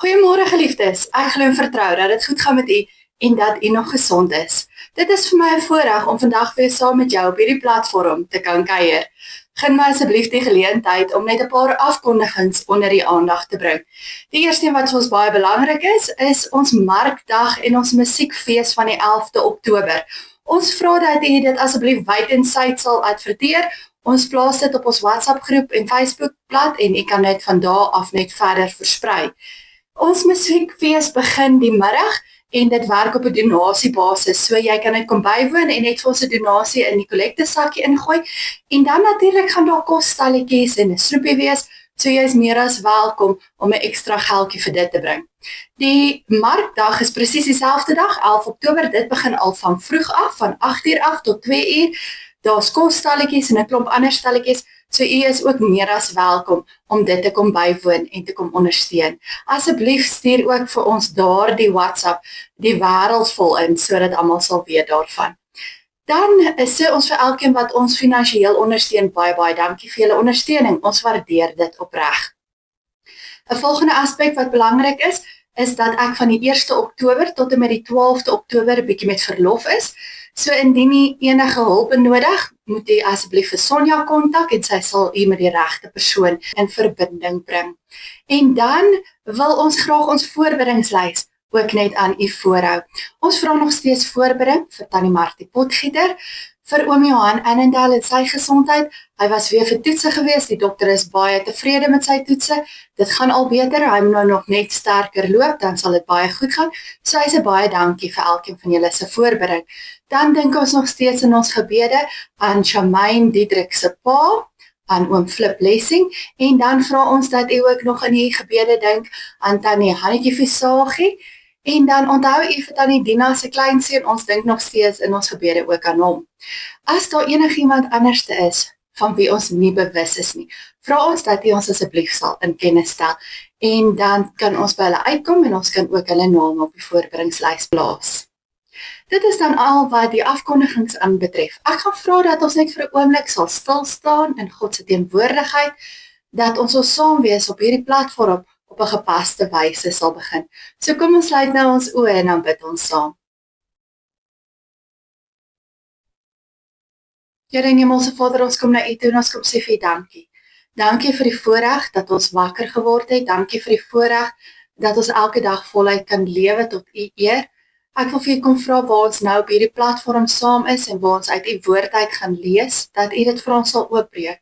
Goeiemôre geliefdes, ek glo en vertrou dat dit goed gaan met u en dat u nog gesond is. Dit is vir my 'n voorreg om vandag weer saam met jou op hierdie platform te kan kuier. Gun my asseblief die geleentheid om net 'n paar afkondigings onder die aandag te bring. Die eerste een wat vir ons baie belangrik is ons Markdag en ons musiekfees van die 11de Oktober. Ons vra dat u dit asseblief wyd en suid sal adverteer. Ons plaas dit op ons WhatsApp groep en Facebook bladsy en u kan dit van daar af net verder versprei. Ons musiekfees begin die middag en dit werk op 'n donasiebasis. So jy kan dit kom bywoon en net vir ons 'n donasie in die kollektesakkie ingooi. En dan natuurlik gaan daar kosstalletjies en 'n snoepie wees. So jy is meer as welkom om 'n ekstra geldjie vir dit te bring. Die Markdag is presies dieselfde dag, 11 Oktober. Dit begin al van vroeg af, van 8:00 af tot 2:00. Daar's kosstalletjies en 'n klomp ander stalletjies. So u is ook meer as welkom om dit te kom bywoon en te kom ondersteun. Asseblief stuur ook vir ons daardie WhatsApp die wêreld vol in, sodat almal sal weet daarvan. Dan sê ons vir elkeen wat ons finansiëel ondersteun, baie dankie vir julle ondersteuning. Ons waardeer dit opreg. 'n Volgende aspek wat belangrik is dat ek van die 1 Oktober tot en met die 12de Oktober 'n bietjie met verlof is. So indien u enige hulp benodig, moet u asseblief vir Sonja kontak en sy sal u met die regte persoon in verbinding bring. En dan wil ons graag ons voorbereidingslys ook net aan u voorhou. Ons vra nog steeds voorbereiding vir Tannie Martie Potgieter, vir oom Johan Annandale en sy gesondheid. Hy was weer vir toetse gewees, die dokter is baie tevrede met sy toetse. Dit gaan al beter, hy moet nou nog net sterker loop, dan sal dit baie goed gaan. So hy sê baie dankie vir elkeen van julle se voorbereiding. Dan dink ons nog steeds in ons gebede aan Shamaine Diedrich se pa, aan oom Flip Blessing, en dan vra ons dat u ook nog in die gebede dink aan Tannie Hannetjie Visagie, en dan onthou u vir Tannie Dina se kleinseun, ons dink nog steeds in ons gebede ook aan hom. As daar enigiemand anderste is, van wie ons nie bewus is nie, vra ons dat u ons asseblief sal in kennis stel, en dan kan ons by hulle uitkom, en ons kan ook hulle naam op die voorbereidingslys plaas. Dit is dan al wat die afkondigings aanbetref. Ek gaan vra dat ons net vir 'n oomblik sal stil staan in God se teenwoordigheid, dat ons sal saam wees op hierdie platform op 'n gepaste wyse sal begin. So kom ons sluit nou ons oë en dan bid ons saam. Here en Hemelse Vader, ons kom na U toe en ons kom sê vir U dankie. Dankie vir die voorreg dat ons wakker geword het. Dankie vir die voorreg dat ons elke dag voluit kan lewe tot U eer. Ek wil vir u kom vra waar ons nou op hierdie platform saam is en waar ons uit u woord uit gaan lees, dat u dit vir ons sal oopbreek.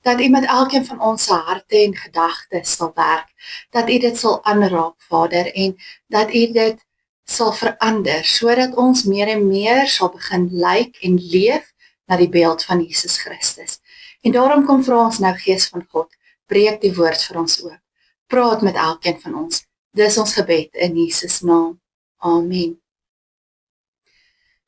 Dat u met elkeen van ons se harte en gedagtes sal werk. Dat u dit sal aanraak, Vader, en dat u dit sal verander, sodat ons meer en meer sal begin lyk en leef na die beeld van Jesus Christus. En daarom kom vra ons nou, Gees van God, breek die woord vir ons oop. Praat met elkeen van ons. Dis ons gebed in Jesus naam. Amen.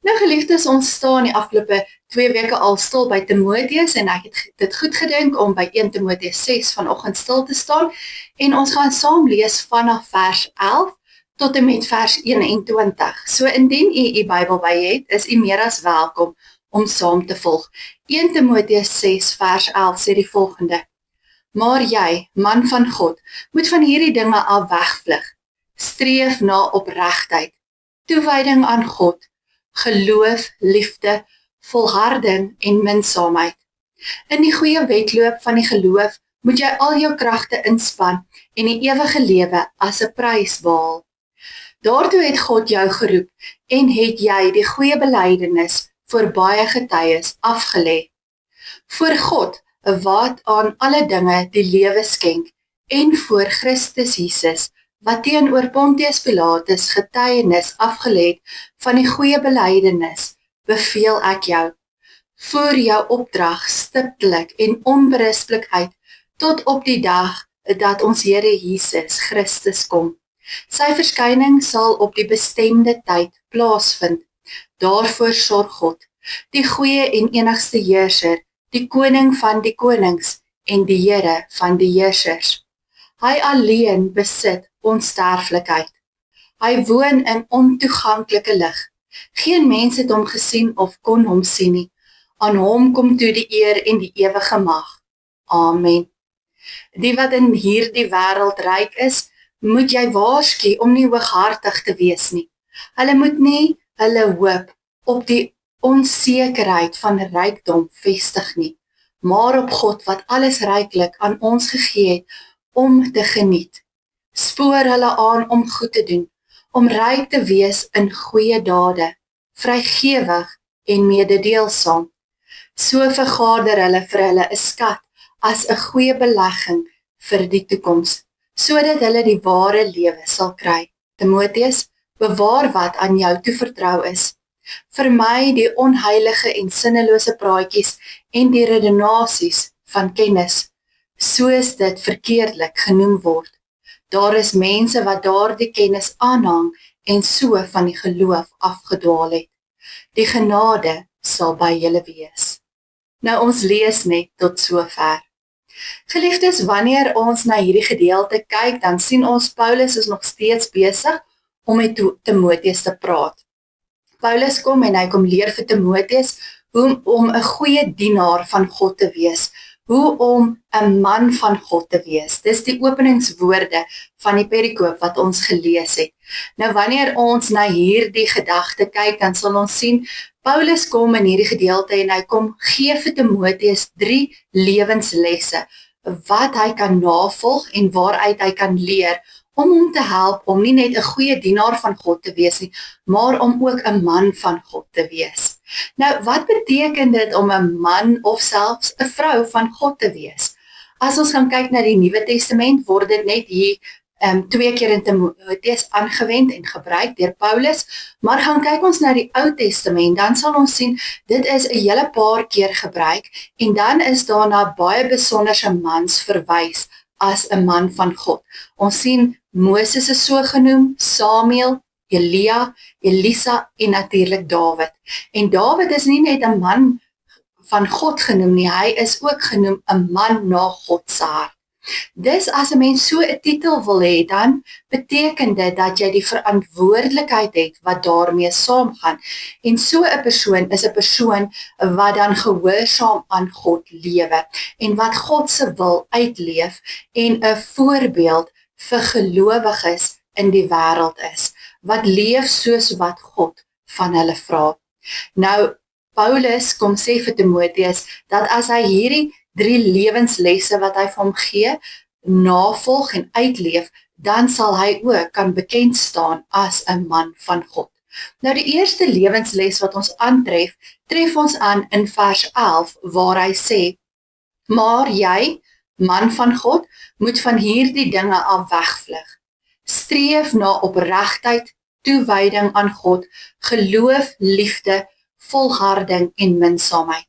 Nou geliefdes, ons staan die afgelope 2 weke al stil by Timoteus en ek het dit goed gedink om by 1 Timoteus 6 vanoggend stil te staan en ons gaan saam lees vanaf vers 11 tot en met vers 21. So indien u Bybel by het, is u meer as welkom om saam te volg. 1 Timoteus 6 vers 11 sê die volgende: Maar jy, man van God, moet van hierdie dinge af wegvlug. Streef na opregtheid, toewyding aan God, geloof, liefde, volharding en minsaamheid. In die goeie wedloop van die geloof moet jy al jou kragte inspann en die ewige lewe as 'n prys behaal. Daartoe het God jou geroep en het jy die goeie belydenis vir baie getuies afgelê. Voor God, wat aan alle dinge die lewe skenk, en voor Christus Jesus, wat teenoor Pontius Pilatus getuienis afgelê het van die goeie belydenis, beveel ek jou. Voer jou opdrag stiptelik en onberisplik uit, tot op die dag dat ons Here Jesus Christus kom. Sy verskyning sal op die bestemde tyd plaasvind. Daarvoor sorg God, die goeie en enigste heerser, die koning van die konings en die Here van die heersers. Hy alleen besit onsterflikheid. Hy woon in ontoeganklike lig. Geen mens het hom gesien of kon hom sien nie. Aan hom kom toe die eer en die ewige mag. Amen. Die wat in hierdie wêreld ryk is, moet jy waarsku om nie hooghartig te wees nie. Hulle moet nie hulle hoop op die onsekerheid van rykdom vestig nie, maar op God wat alles ryklik aan ons gegee het om te geniet. Spoor hulle aan om goed te doen, om ryk te wees in goeie dade, vrygewig en mededeelsaam. So vergader hulle vir hulle 'n skat as 'n goeie belegging vir die toekoms, sodat hulle die ware lewe sal kry. Timoteus, bewaar wat aan jou toevertrou is. Vermy die onheilige en sinnelose praatjies en die redenasies van kennis, soos dit verkeerdelik genoem word. Daar is mense wat daardie kennis aanhang en so van die geloof afgedwaal het. Die genade sal by julle wees. Nou ons lees net tot sover. Geliefdes, wanneer ons na hierdie gedeelte kyk, dan sien ons Paulus is nog steeds besig om met Timoteus te praat. Paulus kom en hy kom leer vir Timoteus hoe om 'n goeie dienaar van God te wees, hoe om 'n man van God te wees. Dis die openingswoorde van die perikoop wat ons gelees het. Nou wanneer ons na hierdie gedagte kyk, dan sal ons sien Paulus kom in hierdie gedeelte en hy kom gee vir Timoteus 3 lewenslesse wat hy kan navolg en waaruit hy kan leer om hom te help om nie net 'n goeie dienaar van God te wees nie, maar om ook 'n man van God te wees. Nou, wat beteken dit om 'n man of selfs 'n vrou van God te wees? As ons gaan kyk na die Nuwe Testament, word dit net hier 2 keer in Timoteus aangewend en gebruik deur Paulus, maar gaan kyk ons na die Ou Testament, dan sal ons sien, dit is 'n hele paar keer gebruik, en dan is daarna baie besonderse mans verwys as 'n man van God. Ons sien Moses is so genoem, Samuel, Elia, Elisa en natuurlik Dawid. En Dawid is nie net 'n man van God genoem nie, hy is ook genoem 'n man na God se hart. Dus as 'n mens so 'n titel wil hê, dan beteken dit dat jy die verantwoordelikheid het wat daarmee saamgaan. En so 'n persoon is 'n persoon wat dan gehoorsaam aan God lewe en wat God se wil uitleef en 'n voorbeeld vir gelowiges in die wêreld is, wat leef soos wat God van hulle vra. Nou, Paulus kom sê vir Timoteus dat as hy hierdie 3 lewenslesse wat hy vir hom gee, navolg en uitleef, dan sal hy ook kan bekend staan as 'n man van God. Nou die eerste lewensles wat ons aantref, tref ons aan in vers 11, waar hy sê, maar jy, man van God, moet van hierdie dinge af wegvlug. Streef na opregtheid, toewyding aan God, geloof, liefde, volharding en minsaamheid.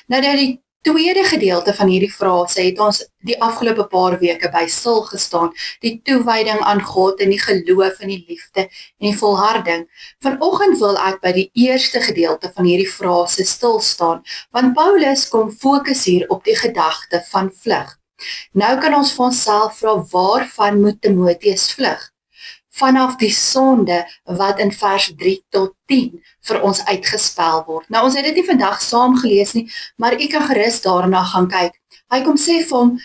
Nou die tweede gedeelte van hierdie frase het ons die afgelope paar weke by stil gestaan, die toewyding aan God en die geloof en die liefde en die volharding. Vanoggend wil ek by die eerste gedeelte van hierdie frase stil staan, want Paulus kom fokus hier op die gedagte van vlug. Nou kan ons vir onsself vra, waarvan moet Timoteus vlug? Vanaf die sonde wat in vers 3 tot 10 vir ons uitgespel word. Nou ons het dit nie vandag saam gelees nie, maar ek kan gerus daarna gaan kyk. Hy kom sê vir hom,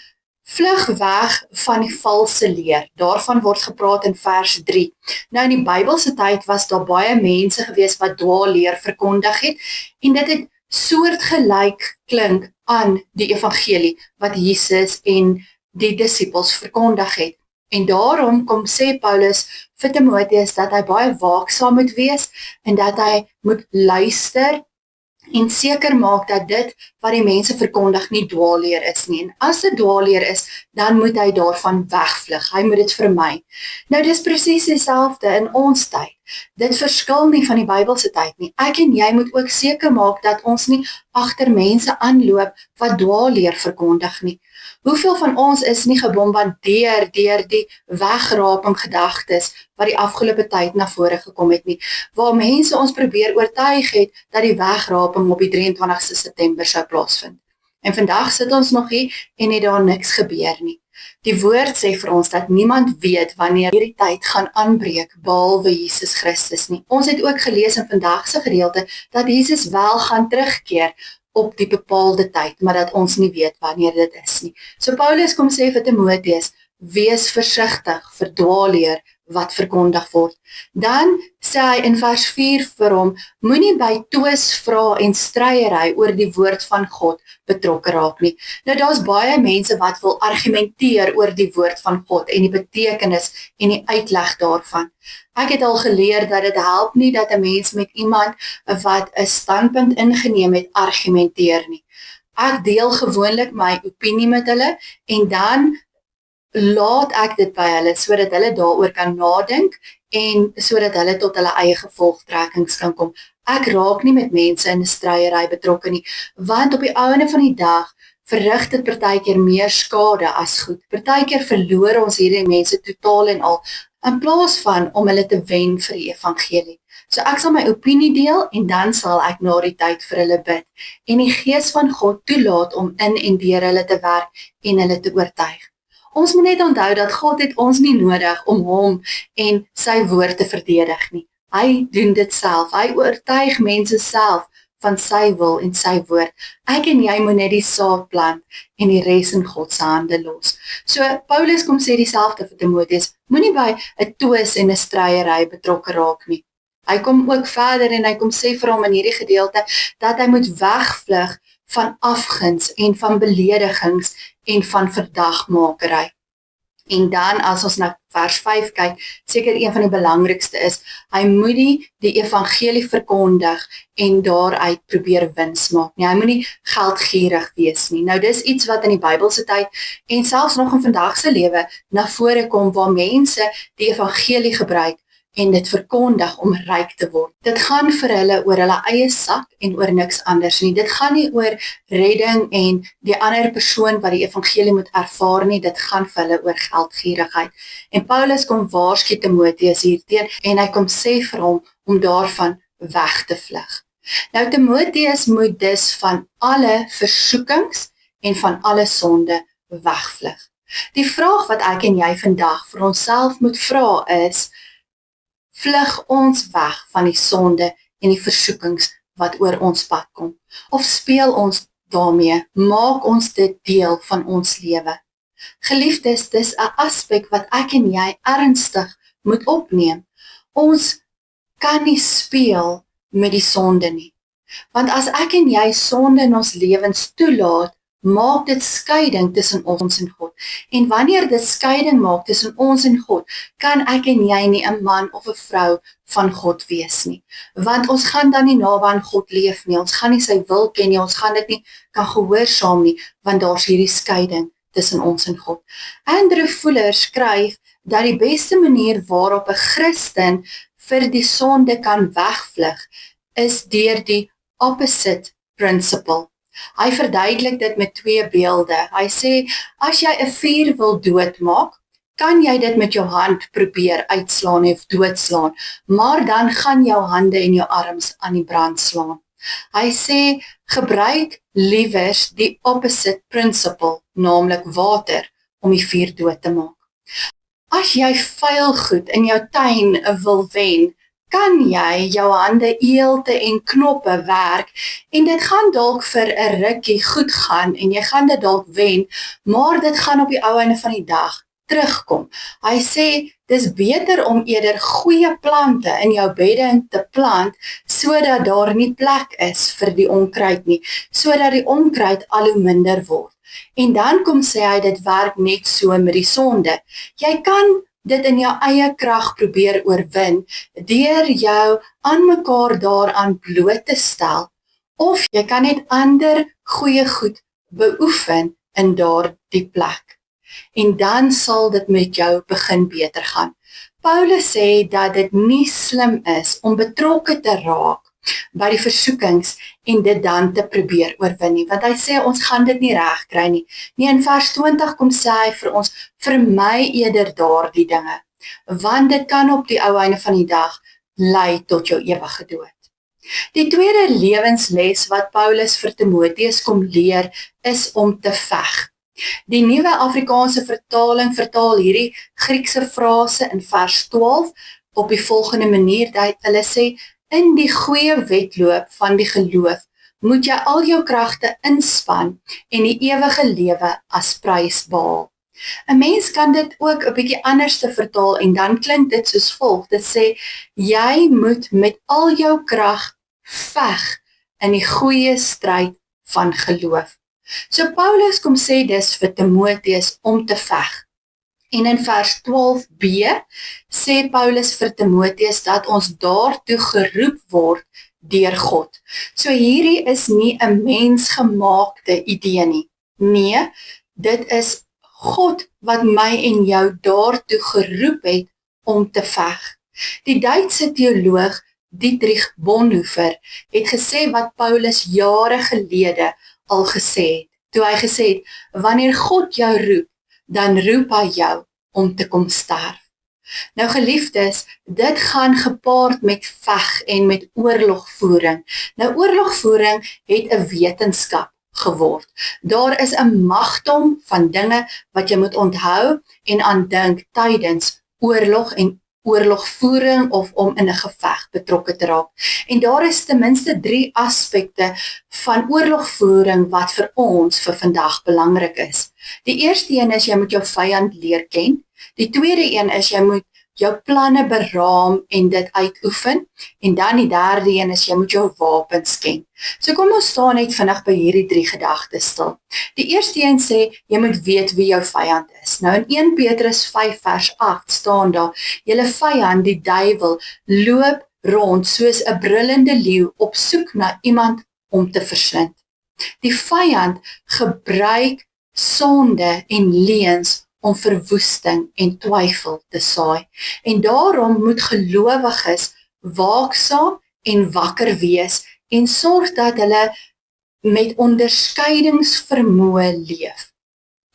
vlug weg van die valse leer. Daarvan word gepraat in vers 3. Nou in die Bybelse tyd was daar baie mense gewees wat dwaalleer verkondig het, en dit het soortgelyk klink aan die evangelie wat Jesus en die disippels verkondig het. En daarom kom sê Paulus vir Timoteus dat hy baie waaksaam moet wees en dat hy moet luister en seker maak dat dit wat die mense verkondig nie dwaalleer is nie. En as dit dwaalleer is, dan moet hy daarvan wegvlug. Hy moet dit vermy. Nou dis presies dieselfde in ons tyd. Dit verskil nie van die Bybelse tyd nie. Ek en jy moet ook seker maak dat ons nie agter mense aanloop wat dwaalleer verkondig nie. Hoeveel van ons is nie gebombardeer deur die wegraping gedagtes wat die afgelope tyd na vore gekom het nie, waar mense ons probeer oortuig het dat die wegraping op die 23ste September sou plaasvind. En vandag sit ons nog hier en het daar niks gebeur nie. Die woord sê vir ons dat niemand weet wanneer hierdie tyd gaan aanbreek behalwe Jesus Christus nie. Ons het ook gelees in vandag se gedeelte dat Jesus wel gaan terugkeer op die bepaalde tyd, maar dat ons nie weet wanneer dit is nie. So Paulus kom sê vir Timoteus, wees versigtig vir dwaalleer wat verkondig word. Dan sê hy in vers 4 vir hom, moenie by twis, vrae en stryery oor die woord van God betrokke raak nie. Nou daar's baie mense wat wil argumenteer oor die woord van God en die betekenis en die uitleg daarvan. Ek het al geleer dat dit help nie dat 'n mens met iemand wat 'n standpunt ingeneem het argumenteer nie. Ek deel gewoonlik my opinie met hulle en dan laat ek dit by hulle sodat hulle daaroor kan nadink en sodat hulle tot hulle eie gevolgtrekkings kan kom. Ek raak nie met mense in 'n stryery betrokke nie, want op die einde van die dag verrig dit partykeer meer skade as goed. Partykeer verloor ons hierdie mense totaal en al, in plaas van om hulle te wen vir die evangelie. So ek sal my opinie deel en dan sal ek na die tyd vir hulle bid en die Gees van God toelaat om in en deur hulle te werk en hulle te oortuig. Ons moet net onthou dat God het ons nie nodig om hom en sy woord te verdedig nie. Hy doen dit self. Hy oortuig mense self van sy wil en sy woord. Ek en jy moet net die saad plant en die res in God se hande los. So Paulus kom sê dieselfde vir Timoteus, moenie by 'n twis en 'n stryery betrokke raak nie. Hy kom ook verder en hy kom sê vir hom in hierdie gedeelte dat hy moet wegvlug van afguns en van beledigings en van verdagmakery. En dan as ons na vers 5 kyk, seker een van die belangrikste is, hy moet nie die evangelie verkondig en daaruit probeer wins maak nie. Hy moet nie geldgierig wees nie. Nou dis iets wat in die Bybelse tyd en selfs nog in vandag se lewe na vore kom waar mense die evangelie gebruik en dit verkondig om ryk te word. Dit gaan vir hulle oor hulle eie sak en oor niks anders nie. Dit gaan nie oor redding en die ander persoon wat die evangelie moet ervaar nie, dit gaan vir hulle oor geldgierigheid. En Paulus kom waarsku Timoteus hierteen en hy kom sê vir hom om daarvan weg te vlug. Nou Timoteus moet dus van alle versoekings en van alle sonde wegvlug. Die vraag wat ek en jy vandag vir onsself moet vra is, vlug ons weg van die sonde en die versoekings wat oor ons pad kom? Of speel ons daarmee, maak ons dit deel van ons lewe? Geliefdes, dis 'n aspek wat ek en jy ernstig moet opneem. Ons kan nie speel met die sonde nie. Want as ek en jy sonde in ons lewens toelaat, maak dit skeiding tussen ons en God. En wanneer dit skeiding maak tussen ons en God, kan ek en jy nie 'n man of 'n vrou van God wees nie. Want ons gaan dan nie naby aan God leef nie, ons gaan nie sy wil ken nie, ons gaan dit nie kan gehoorsaam nie, want daar's hierdie skeiding tussen ons en God. Andrew Fuller skryf dat die beste manier waarop 'n Christen vir die sonde kan wegvlug, is deur die opposite principle. Hy verduidelik dit met 2 beelde. Hy sê, as jy 'n vuur wil doodmaak, kan jy dit met jou hand probeer uitslaan of doodslaan, maar dan gaan jou hande en jou arms aan die brand slaan. Hy sê, gebruik liewers die opposite principle, naamlik water, om die vuur dood te maak. As jy vuil goed in jou tuin wil wen, kan jy jou hande eelte en knoppe werk en dit gaan dalk vir 'n rukkie goed gaan en jy gaan dit dalk wen, maar dit gaan op die ou einde van die dag terugkom. Hy sê, dis beter om eerder goeie plante in jou bedding te plant, sodat daar nie plek is vir die onkruid nie, sodat die onkruid al hoe minder word. En dan kom sê hy, dit werk net so met die sonde. Jy kan dit in jou eie krag probeer oorwin, deur jou aan mekaar daaraan bloot te stel, of jy kan net ander goeie goed beoefen in daardie plek. En dan sal dit met jou begin beter gaan. Paulus sê dat dit nie slim is om betrokke te raak by die versoekings en dit dan te probeer oorwin nie, want hy sê ons gaan dit nie reg kry nie. Nee, in vers 20 kom sê hy vir ons, vermy eerder daardie dinge, want dit kan op die ou einde van die dag lei tot jou ewige dood. Die tweede lewensles wat Paulus vir Timoteus kom leer, is om te veg. Die nuwe Afrikaanse vertaling vertaal hierdie Griekse frase in vers 12 op die volgende manier, dat hulle sê, in die goeie wedloop van die geloof moet jy al jou kragte inspan en die ewige lewe as prys behaal. 'n Mens kan dit ook 'n bietjie anders te vertaal en dan klink dit soos volg. Dit sê jy moet met al jou krag veg in die goeie stryd van geloof. So Paulus kom sê dis vir Timoteus om te veg. En in vers 12b sê Paulus vir Timoteus dat ons daartoe geroep word deur God. So hierdie is nie 'n mensgemaakte idee nie. Nee, dit is God wat my en jou daartoe geroep het om te veg. Die Duitse teoloog Dietrich Bonhoeffer het gesê wat Paulus jare gelede al gesê het. Toe hy gesê het, wanneer God jou roep, dan roep hy jou om te kom sterf. Nou geliefdes, dit gaan gepaard met veg en met oorlogvoering. Nou oorlogvoering het 'n wetenskap geword. Daar is 'n magdom van dinge wat jy moet onthou en aan dink tydens oorlog en oorlogvoering of om in 'n geveg betrokke te raak. En daar is ten minste 3 aspekte van oorlogvoering wat vir ons vir vandag belangrik is. Die eerste een is jy moet jou vyand leer ken. Die tweede een is jy moet jou planne beraam en dit uitoefen. En dan die derde een is jy moet jou wapens ken. So kom ons staan net vinnig by hierdie 3 gedagtes stil. Die eerste een sê jy moet weet wie jou vyand is. Nou in 1 Petrus 5 vers 8 staan daar, julle vyand die duiwel loop rond soos 'n brullende leeu op soek na iemand om te verslind. Die vyand gebruik sonde en leuns om verwoesting en twyfel te saai. En daarom moet gelowiges waaksaam en wakker wees en sorg dat hulle met onderskeidingsvermoë leef.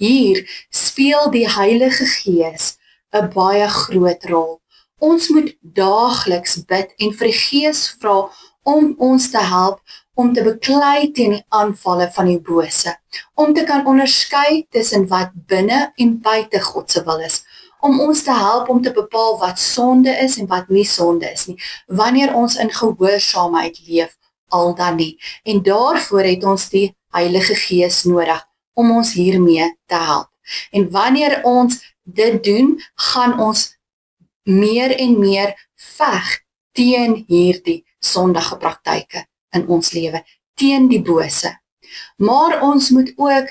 Hier speel die Heilige Gees 'n baie groot rol. Ons moet daagliks bid en vir die Gees vra om ons te help om te beklei teen die aanvalle van die bose, om te kan onderskei tussen wat binne en buite God se wil is, om ons te help om te bepaal wat sonde is en wat nie sonde is nie, wanneer ons in gehoorsaamheid leef, al dan nie. En daarvoor het ons die Heilige Gees nodig, om ons hiermee te help. En wanneer ons dit doen, gaan ons meer en meer veg teen hierdie sondige praktyke in ons lewe, teen die bose. Maar ons moet ook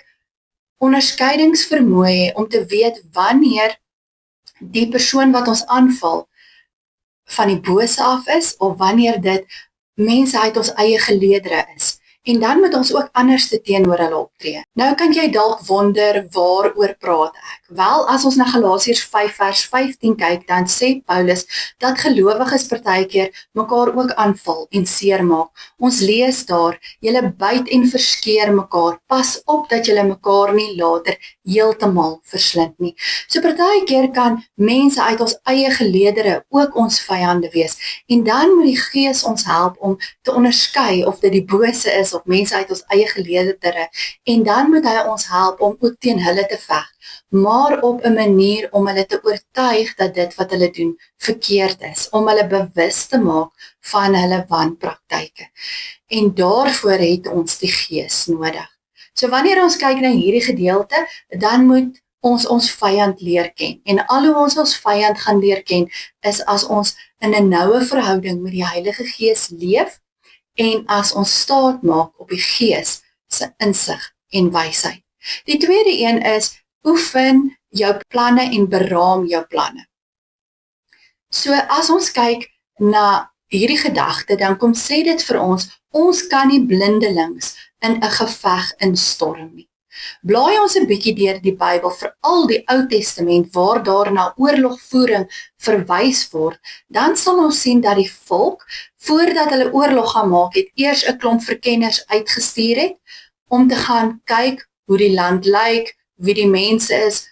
onderskeidingsvermoë hê om te weet wanneer die persoon wat ons aanval van die bose af is, of wanneer dit mense uit ons eie geleedere is. En dan moet ons ook anders teenoor hulle optree. Nou kan jy dalk wonder, waaroor praat ek? Wel, as ons na Galasiërs 5 vers 15 kyk, dan sê Paulus dat gelowiges partykeer mekaar ook aanval en seermaak. Ons lees daar, julle byt en verskeer mekaar, pas op dat julle mekaar nie later heeltemal verslind nie. So partykeer kan mense uit ons eie geleedere ook ons vyande wees. En dan moet die Gees ons help om te onderskei of dit die bose is of mense uit ons eie geleedere, en dan moet hy ons help om ook teen hulle te veg, maar op 'n manier om hulle te oortuig dat dit wat hulle doen verkeerd is, om hulle bewus te maak van hulle wanpraktyke. En daarvoor het ons die Gees nodig. So wanneer ons kyk na hierdie gedeelte, dan moet ons vyand leer ken. En al hoe ons vyand gaan leer ken, is as ons in 'n noue verhouding met die Heilige Gees leef, en as ons staat maak op die Gees se insig en wysheid. Die tweede een is, oefen jou planne en beraam jou planne. So as ons kyk na hierdie gedagte, dan kom sê dit vir ons kan nie blindelings in 'n geveg instorm nie. Blaai ons 'n bietjie deur die Bybel, veral die Ou Testament, waar daar na oorlogvoering verwys word, dan sal ons sien dat die volk, voordat hulle oorlog gaan maak het, eers 'n klomp verkenners uitgestuur het, om te gaan kyk hoe die land lyk, wie die mense is,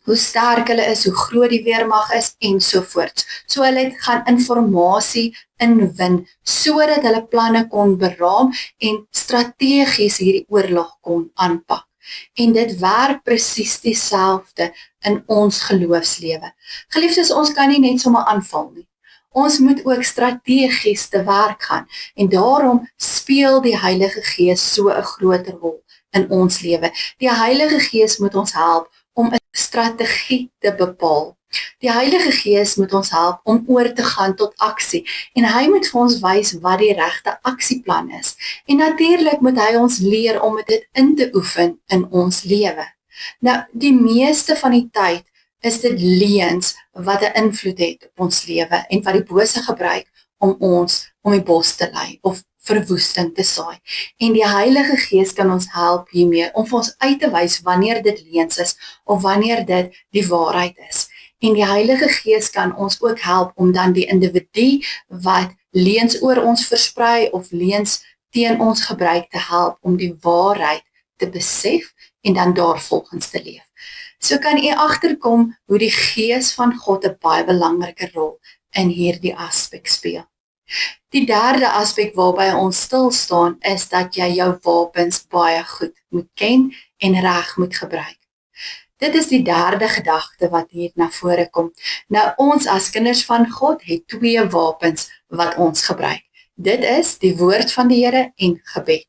hoe sterk hulle is, hoe groot die weermag is, en sovoorts. So hulle het gaan inligting inwin, sodat hulle planne kon beraam en strategies hierdie oorlog kon aanpak. En dit werk presies dieselfde in ons geloofslewe. Geliefdes, ons kan nie net sommer aanval nie. Ons moet ook strategies te werk gaan, en daarom speel die Heilige Gees so 'n groot rol in ons lewe. Die Heilige Gees moet ons help om 'n strategie te bepaal. Die Heilige Gees moet ons help om oor te gaan tot aksie en hy moet vir ons wys wat die regte aksieplan is. En natuurlik moet hy ons leer om dit in te oefen in ons lewe. Nou, die meeste van die tyd is dit leuns wat 'n invloed het op ons lewe en wat die bose gebruik om ons om die bos te lei of verwoesting te saai. En die Heilige Gees kan ons help hiermee om vir ons uit te wys wanneer dit leuns is of wanneer dit die waarheid is. En die Heilige Gees kan ons ook help om dan die individu wat leuns oor ons versprei of leuns teen ons gebruik te help om die waarheid te besef en dan daarvolgens te leef. So kan u agterkom hoe die Gees van God 'n baie belangrike rol in hierdie aspek speel. Die derde aspek waarby ons stil staan is dat jy jou wapens baie goed moet ken en reg moet gebruik. Dit is die derde gedagte wat hier na vore kom. Nou ons as kinders van God het twee wapens wat ons gebruik. Dit is die woord van die Here en gebed.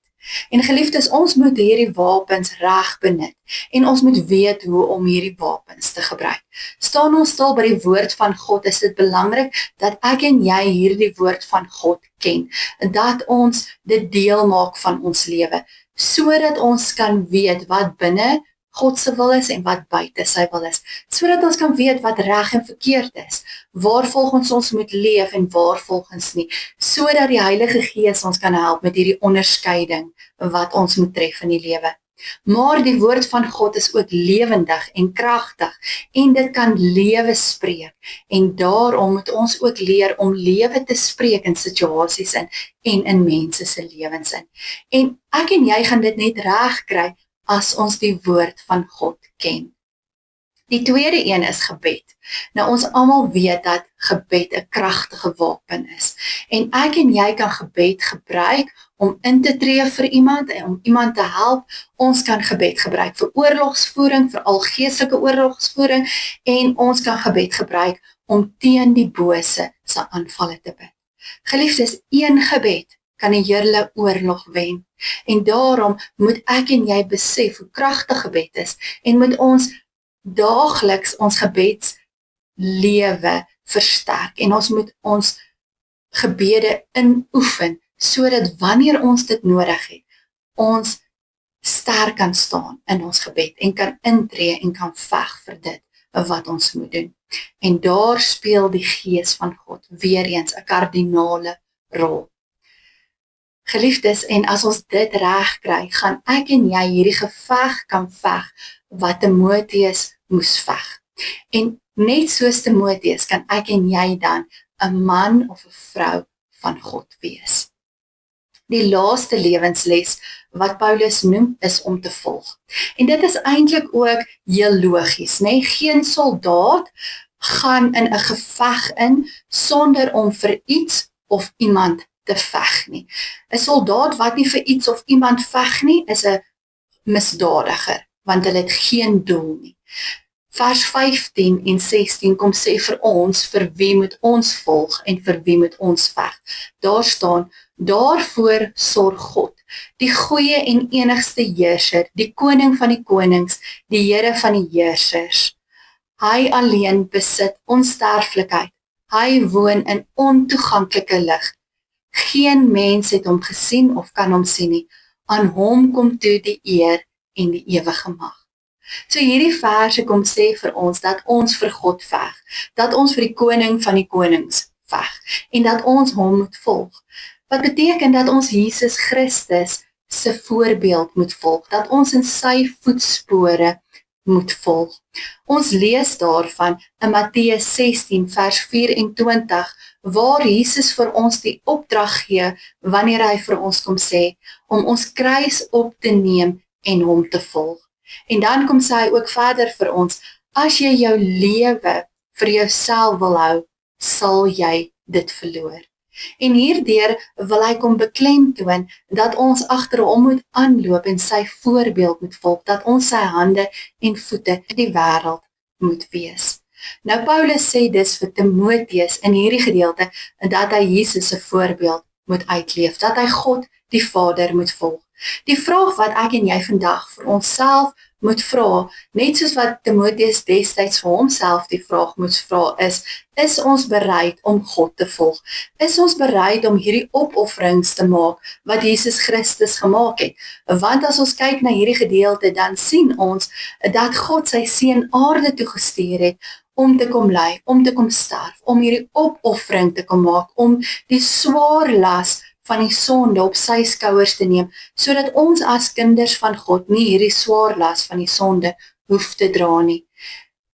En geliefdes, ons moet hierdie wapens reg benut en ons moet weet hoe om hierdie wapens te gebruik. Staan ons stil by die woord van God, is dit belangrik dat ek en jy hierdie woord van God ken, dat ons dit deel maak van ons lewe, sodat ons kan weet wat binne God se wil is en wat buite sy wil is, sodat ons kan weet wat reg en verkeerd is, waar volgens ons moet leef en waar volgens nie, sodat die Heilige Gees ons kan help met hierdie onderskeiding wat ons moet tref in die lewe. Maar die woord van God is ook lewendig en kragtig en dit kan lewe spreek en daarom moet ons ook leer om lewe te spreek in situasies en in mense se lewens in. En ek en jy gaan dit net reg kry as ons die woord van God ken. Die tweede een is gebed. Nou ons almal weet dat gebed 'n kragtige wapen is. En ek en jy kan gebed gebruik om in te tree vir iemand en om iemand te help. Ons kan gebed gebruik vir oorlogsvoering, veral geestelike oorlogsvoering, en ons kan gebed gebruik om teen die bose se aanvalle te bid. Geliefdes, een gebed kan 'n hele oorlog wen. En daarom moet ek en jy besef hoe kragtig gebed is en moet ons daagliks ons gebedslewe versterk en ons moet ons gebede inoefen sodat wanneer ons dit nodig het, ons sterk kan staan in ons gebed en kan intree en kan veg vir dit wat ons moet doen. En daar speel die Gees van God weer eens 'n kardinale rol. Geliefdes, en as ons dit reg kry, gaan ek en jy hierdie geveg kan veg wat Timoteus moes veg. En net soos Timoteus kan ek en jy dan 'n man of 'n vrou van God wees. Die laaste lewensles wat Paulus noem is om te volg. En dit is eintlik ook heel logies, né? Geen soldaat gaan in 'n geveg in sonder om vir iets of iemand te veg nie. 'n Soldaat wat nie vir iets of iemand veg nie, is 'n misdadiger, want hulle het geen doel nie. Vers 15 en 16 kom sê vir ons, vir wie moet ons volg en vir wie moet ons veg. Daar staan, daarvoor sorg God, die goeie en enigste heerser, die koning van die konings, die Here van die heersers. Hy alleen besit onsterflikheid. Hy woon in ontoeganklike lig. Geen mens het hom gesien of kan hom sien nie. Aan hom kom toe die eer en die ewige mag. So hierdie verse kom sê vir ons dat ons vir God veg, dat ons vir die koning van die konings veg en dat ons hom moet volg. Wat beteken dat ons Jesus Christus se voorbeeld moet volg, dat ons in sy voetspore moet volg. Ons lees daarvan in Matteus 16 vers 24 waar Jesus vir ons die opdrag gee wanneer hy vir ons kom sê om ons kruis op te neem en hom te volg. En dan kom sy ook verder vir ons, as jy jou lewe vir jouself wil hou, sal jy dit verloor. En hierdeur wil hy kom beklemtoon dat ons agter hom moet aanloop en sy voorbeeld moet volg, dat ons sy hande en voete in die wêreld moet wees. Nou Paulus sê dis vir Timoteus in hierdie gedeelte dat hy Jesus se voorbeeld moet uitleef, dat hy God die Vader moet volg. Die vraag wat ek en jy vandag vir onsself moet vra, net soos wat Timoteus destyds vir homself die vraag moet vra is ons bereid om God te volg? Is ons bereid om hierdie opofferings te maak wat Jesus Christus gemaak het? Want as ons kyk na hierdie gedeelte, dan sien ons dat God sy seun aarde toe gestuur het om te kom ly, om te kom sterf, om hierdie opoffering te kom maak, om die swaar las van die sonde op sy skouers te neem, sodat ons as kinders van God nie hierdie swaar las van die sonde hoef te dra nie.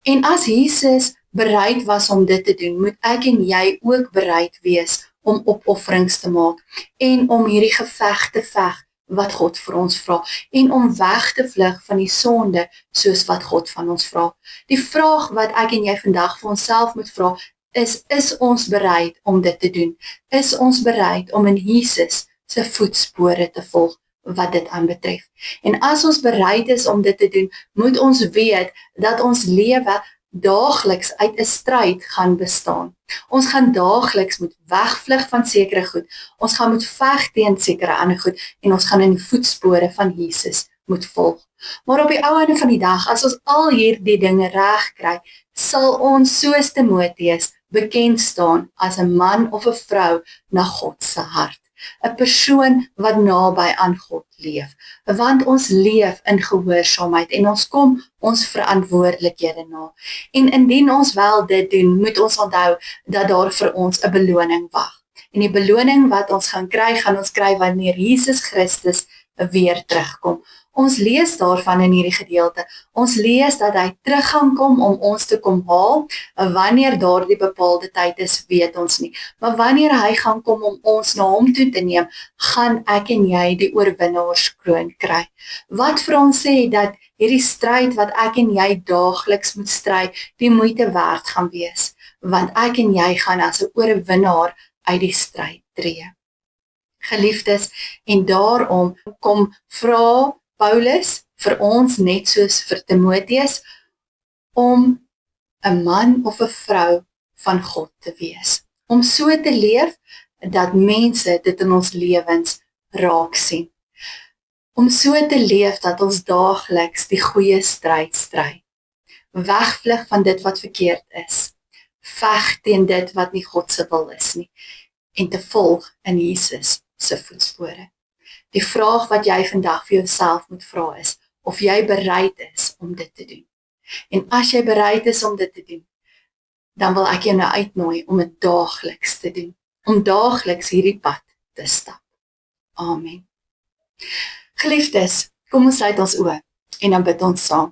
En as Jesus bereid was om dit te doen, moet ek en jy ook bereid wees om opofferings te maak en om hierdie geveg te veg wat God vir ons vra en om weg te vlug van die sonde soos wat God van ons vra. Die vraag wat ek en jy vandag vir onsself moet vra is ons bereid om dit te doen? Is ons bereid om in Jesus se voetspore te volg wat dit aanbetref? En as ons bereid is om dit te doen, moet ons weet dat ons lewe daagliks uit 'n stryd gaan bestaan. Ons gaan daagliks moet wegvlug van sekere goed. Ons gaan moet veg teen sekere ander goed en ons gaan in die voetspore van Jesus moet volg. Maar op die ou einde van die dag, as ons al hierdie dinge reg kry, sal ons soos Timoteus bekend staan as 'n man of 'n vrou na God se hart. 'n Persoon wat naby aan God leef, want ons leef in gehoorsaamheid en ons kom ons verantwoordelikhede na. En indien ons wel dit doen, moet ons onthou dat daar vir ons 'n beloning wag. En die beloning wat ons gaan kry wanneer Jesus Christus weer terugkom. Ons lees daarvan in hierdie gedeelte. Ons lees dat hy terug gaan kom om ons te kom haal. Wanneer daardie bepaalde tyd is, weet ons nie. Maar wanneer hy gaan kom om ons na hom toe te neem, gaan ek en jy die oorwinnaarskroon kry. Wat vir ons sê dat hierdie stryd wat ek en jy daagliks moet stry, die moeite werd gaan wees. Want ek en jy gaan as 'n oorwinnaar uit die stryd tree. Geliefdes, en daarom kom vra Paulus vir ons net soos vir Timoteus om 'n man of 'n vrou van God te wees. Om so te leef dat mense dit in ons lewens raak sien. Om so te leef dat ons daagliks die goeie stryd stry. Wegvlug van dit wat verkeerd is. Veg teen dit wat nie God se wil is nie. En te volg in Jesus se voetspore. Die vraag wat jy vandag vir jouself moet vra is, of jy bereid is om dit te doen. En as jy bereid is om dit te doen, dan wil ek jou nou uitnooi om dit daagliks te doen. Om daagliks hierdie pad te stap. Amen. Geliefdes, kom ons sluit ons oë en dan bid ons saam.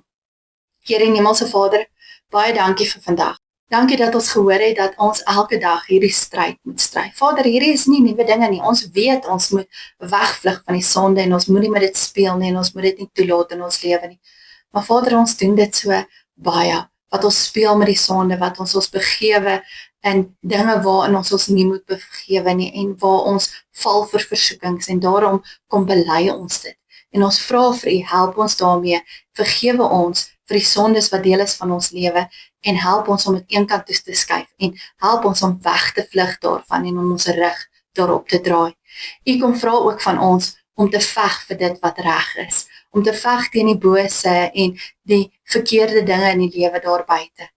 Here en Hemelse Vader, baie dankie vir vandag. Dankie dat ons gehoor het dat ons elke dag hierdie stryd moet stry. Vader, hierdie is nie nuwe dinge nie. Ons weet ons moet wegvlug van die sonde en ons moet nie met dit speel nie en ons moet dit nie toelaat in ons lewe nie. Maar Vader, ons doen dit so baie, wat ons speel met die sonde, wat ons begewe in dinge waarin ons nie moet begewe nie en waar ons val vir versoekings en daarom kom bely ons dit. En ons vra vir U, help ons daarmee, vergewe ons vir die sondes wat deel is van ons lewe en help ons om dit eenkant toe te skuif en help ons om weg te vlug daarvan en om ons rug daarop te draai. U kom vra ook van ons om te veg vir dit wat reg is, om te veg teen die bose en die verkeerde dinge in die lewe daar buite.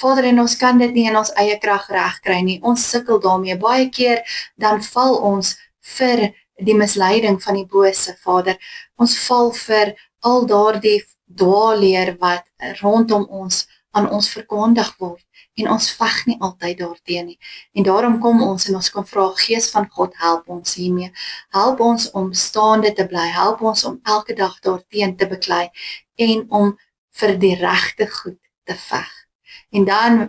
Vader, en ons kan dit nie in ons eie krag regkry nie. Ons sukkel daarmee. Baie keer dan val ons vir die misleiding van die bose, Vader. Ons val vir al daardie dwaalleer wat rondom ons aan ons verkondig word en ons veg nie altyd daarteen nie. En daarom kom ons en ons kom vra, Gees van God, help ons hiermee. Help ons om staande te bly. Help ons om elke dag daarteen te beklei en om vir die regte goed te veg. En dan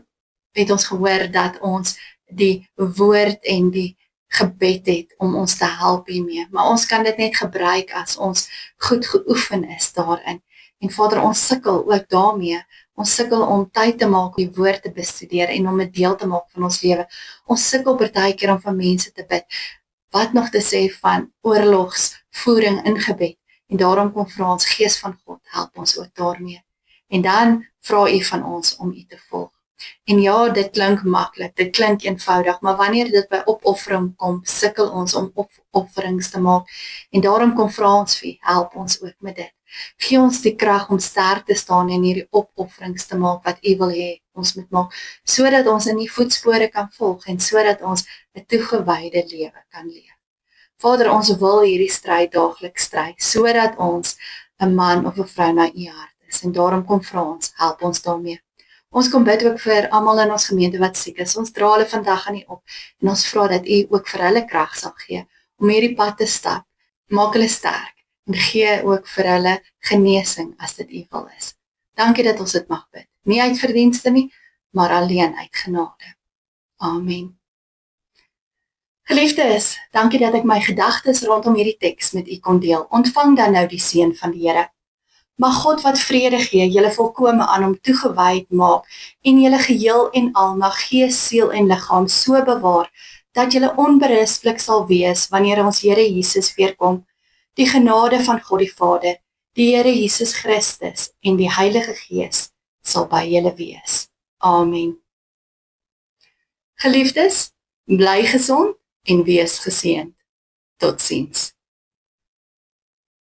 het ons gehoor dat ons die woord en die gebed het om ons te help hiermee. Maar ons kan dit net gebruik as ons goed geoefen is daarin. En Vader, ons sukkel ook daarmee. Ons sukkel om tyd te maak om die woord te bestudeer en om 'n deel te maak van ons lewe. Ons sukkel partykeer om vir mense te bid. Wat nog te sê van oorlogsvoering in gebed. En daarom kom vra ons, Gees van God, help ons ook daarmee. En dan vra U van ons om U te volg. En ja, dit klink maklik, dit klink eenvoudig, maar wanneer dit by opoffering kom, sukkel ons om opofferings te maak. En daarom kom vra ons vir, help ons ook met dit. Gee ons die krag om sterk te staan en hierdie opofferings te maak wat U wil hê ons moet maak, sodat ons in die voetspore kan volg en sodat ons 'n toegewyde lewe kan leef. Vader, ons wil hierdie stryd daagliks stry, sodat ons 'n man of 'n vrou na U hart is. En daarom kom vra ons, help ons daarmee. Ons kom bid ook vir almal in ons gemeente wat siek is. Ons dra hulle vandag aan U op en ons vra dat U ook vir hulle krag sal gee om hierdie pad te stap. Maak hulle sterk en gee ook vir hulle genesing as dit U wil is. Dankie dat ons dit mag bid. Nie uit verdienste nie, maar alleen uit genade. Amen. Geliefdes, dankie dat ek my gedagtes rondom hierdie teks met U kon deel. Ontvang dan nou die seën van die Here. Mag God wat vrede gee, julle volkome aan hom toegewyd maak en julle geheel en al na gees, siel en liggaam so bewaar, dat julle onberustig sal wees wanneer ons Here Jesus weerkom. Die genade van God die Vader, die Here Jesus Christus en die Heilige Gees sal by julle wees. Amen. Geliefdes, bly gesond en wees geseënd. Totsiens.